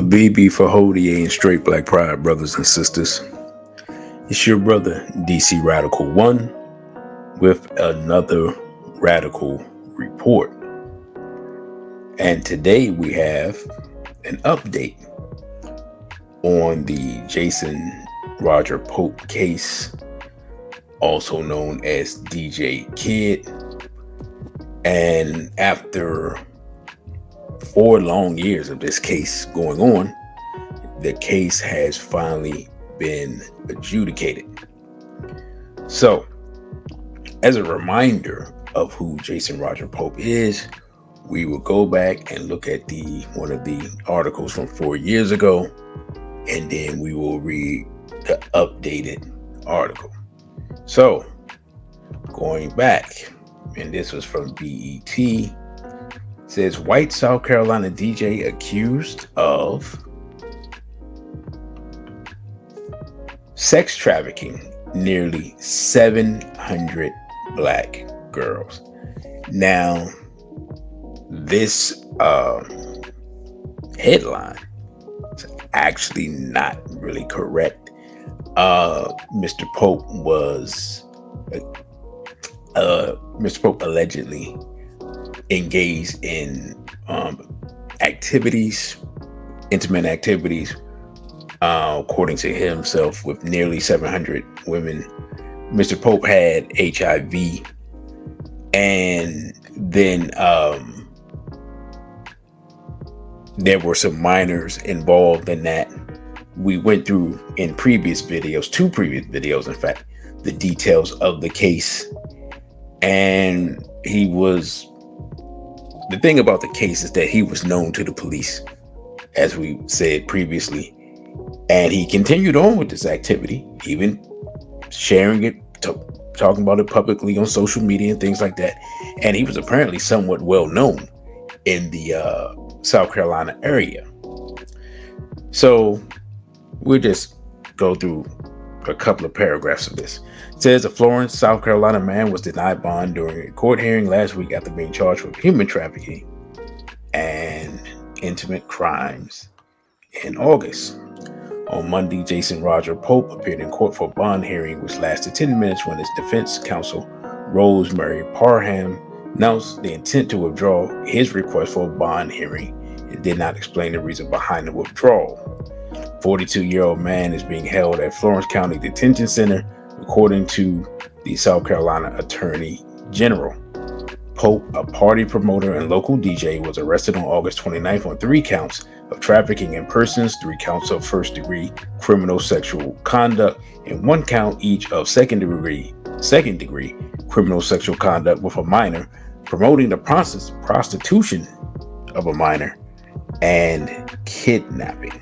BB for Hodier and straight black pride, brothers and sisters. It's your brother, DC Radical 1, with another radical report. And today we have an update on the Jason Roger Pope case, also known as DJ Kid. And after 4 long years of this case going on, the case has finally been adjudicated. So, as a reminder of who Jason Roger Pope is, we will go back and look at one of the articles from 4 years ago, and then we will read the updated article. So, going back, and this was from BET, says white South Carolina DJ accused of sex trafficking nearly 700 black girls. Now, this headline is actually not really correct. Mr. Pope allegedly engaged in intimate activities, according to himself, with nearly 700 women. Mr. Pope had HIV, and then there were some minors involved in that. We went through in two previous videos, in fact, the details of the case. And the thing about the case is that he was known to the police, as we said previously, and he continued on with this activity, even sharing it, talking about it publicly on social media and things like that. And he was apparently somewhat well known in the South Carolina area. So we'll just go through a couple of paragraphs of this. It says a Florence, South Carolina man was denied bond during a court hearing last week after being charged with human trafficking and intimate crimes in August. On Monday, Jason Roger Pope appeared in court for a bond hearing, which lasted 10 minutes when his defense counsel, Rosemary Parham, announced the intent to withdraw his request for a bond hearing and did not explain the reason behind the withdrawal. 42-year-old man is being held at Florence County Detention Center, according to the South Carolina Attorney General. Pope, a party promoter and local DJ, was arrested on August 29th on 3 counts of trafficking in persons, 3 counts of first-degree criminal sexual conduct, and 1 count each of second-degree criminal sexual conduct with a minor, promoting the prostitution of a minor, and kidnapping.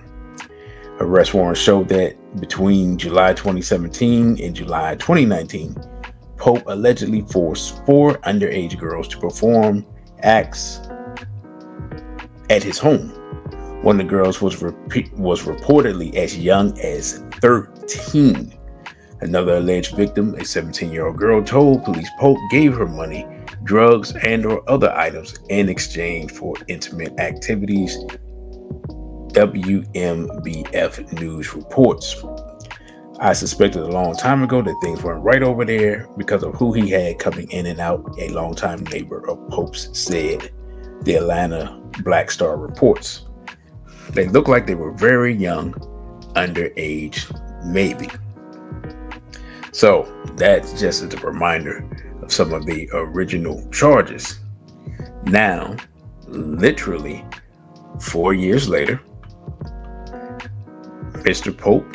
Arrest warrants showed that between July 2017 and July 2019, Pope allegedly forced 4 underage girls to perform acts at his home. One of the girls was reportedly as young as 13. Another alleged victim, a 17-year-old girl, told police Pope gave her money, drugs, and/or other items in exchange for intimate activities. WMBF News reports. I suspected a long time ago that things weren't right over there because of who he had coming in and out, a longtime neighbor of Pope's said, the Atlanta Black Star reports. They looked like they were very young, underage, maybe. So that's just as a reminder of some of the original charges. Now, literally 4 years later, Mr. Pope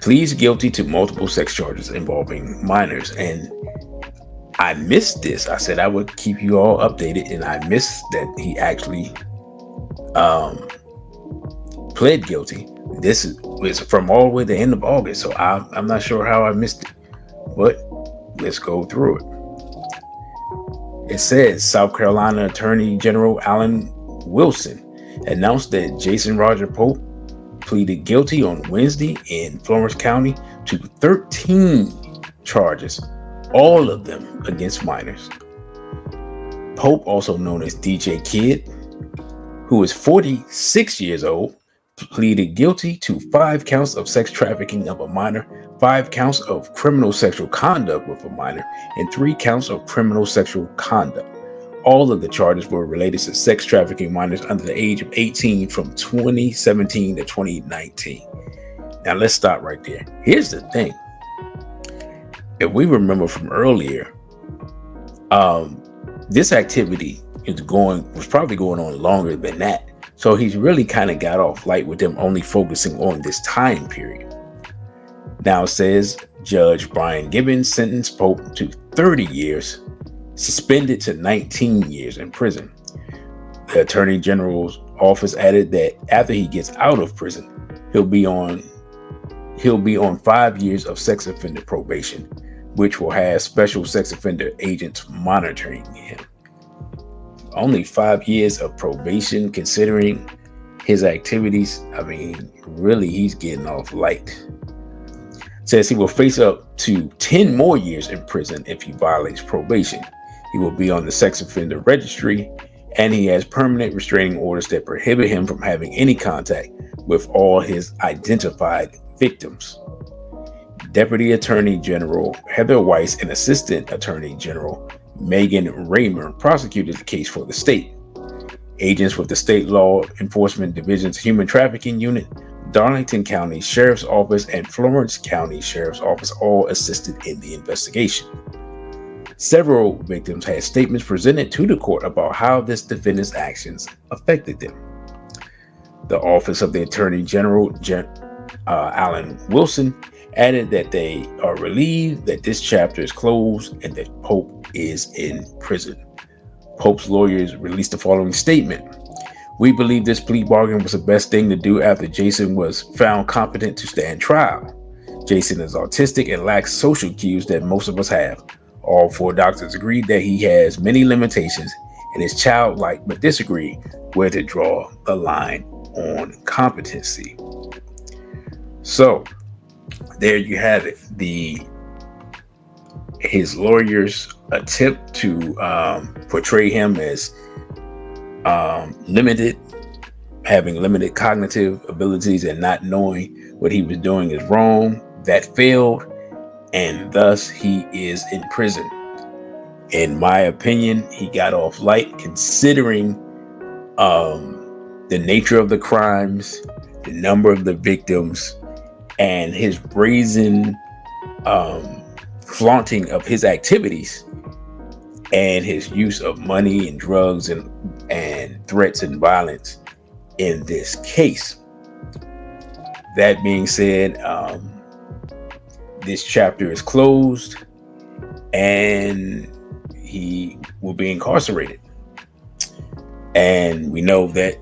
pleads guilty to multiple sex charges involving minors. And I missed this. I said I would keep you all updated, and I missed that he actually pled guilty. This is from all the way to the end of August, so I'm not sure how I missed it, but let's go through it. It says South Carolina Attorney General Alan Wilson announced that Jason Roger Pope pleaded guilty on Wednesday in Florence County to 13 charges, all of them against minors. Pope, also known as DJ Kid, who is 46 years old, pleaded guilty to 5 counts of sex trafficking of a minor, 5 counts of criminal sexual conduct with a minor, and 3 counts of criminal sexual conduct. All of the charges were related to sex trafficking minors under the age of 18 from 2017 to 2019. Now let's stop right there. Here's the thing. If we remember from earlier, this activity was probably going on longer than that. So he's really kind of got off light with them only focusing on this time period. Now it says Judge Brian Gibbons sentenced Pope to 30 years, suspended to 19 years in prison. The Attorney General's office added that after he gets out of prison, he'll be on 5 years of sex offender probation, which will have special sex offender agents monitoring him. Only 5 years of probation, considering his activities. I mean, really, he's getting off light. Says he will face up to 10 more years in prison if he violates probation. He will be on the sex offender registry, and he has permanent restraining orders that prohibit him from having any contact with all his identified victims. Deputy Attorney General Heather Weiss and Assistant Attorney General Megan Raymer prosecuted the case for the state. Agents with the State Law Enforcement Division's Human Trafficking Unit, Darlington County Sheriff's Office, and Florence County Sheriff's Office all assisted in the investigation. Several victims had statements presented to the court about how this defendant's actions affected them. The Office of the Attorney General, Alan Wilson, added that they are relieved that this chapter is closed and that Pope is in prison. Pope's lawyers released the following statement. We believe this plea bargain was the best thing to do after Jason was found competent to stand trial. Jason is autistic and lacks social cues that most of us have. All 4 doctors agreed that he has many limitations and is childlike, but disagree where to draw the line on competency. So, there you have it. His lawyers attempt to portray him as limited, having limited cognitive abilities and not knowing what he was doing is wrong. That failed, and thus he is in prison. In my opinion, he got off light considering the nature of the crimes, the number of the victims, and his brazen flaunting of his activities and his use of money and drugs and threats and violence in this case. That being said, this chapter is closed and he will be incarcerated. And we know that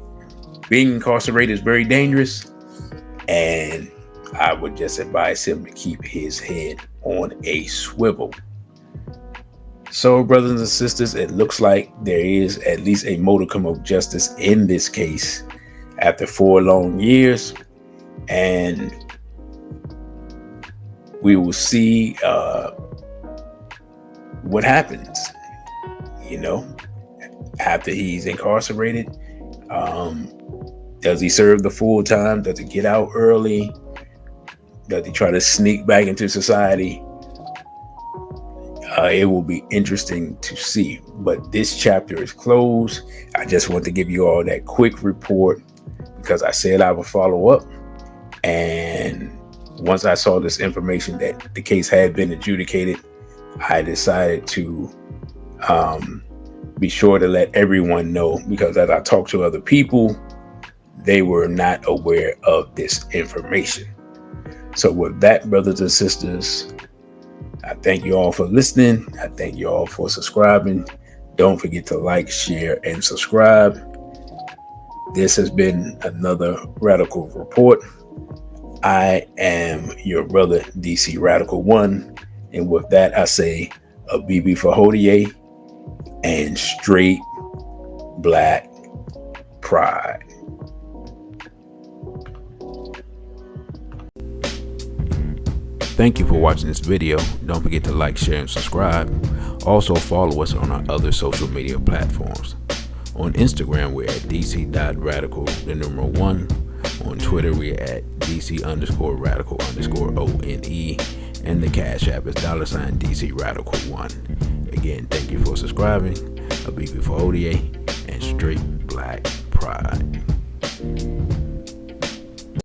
being incarcerated is very dangerous, and I would just advise him to keep his head on a swivel. So, brothers and sisters, it looks like there is at least a modicum of justice in this case after 4 long years, and we will see what happens, after he's incarcerated. Does he serve the full time? Does he get out early? Does he try to sneak back into society? It will be interesting to see. But this chapter is closed. I just want to give you all that quick report because I said I would follow up. And once I saw this information that the case had been adjudicated, I decided to be sure to let everyone know, because as I talked to other people, they were not aware of this information. So with that, brothers and sisters, I thank you all for listening. I thank you all for subscribing. Don't forget to like, share, and subscribe. This has been another Radical Report. I am your brother, DC Radical One. And with that, I say a BB for Hodie and straight black pride. Thank you for watching this video. Don't forget to like, share, and subscribe. Also follow us on our other social media platforms. On Instagram, we're at dc.radical, the numeral 1. On Twitter, we're at dc_radical_ONE. And the Cash App is $DC Radical1. Again, thank you for subscribing. A beat before ODA and straight black pride.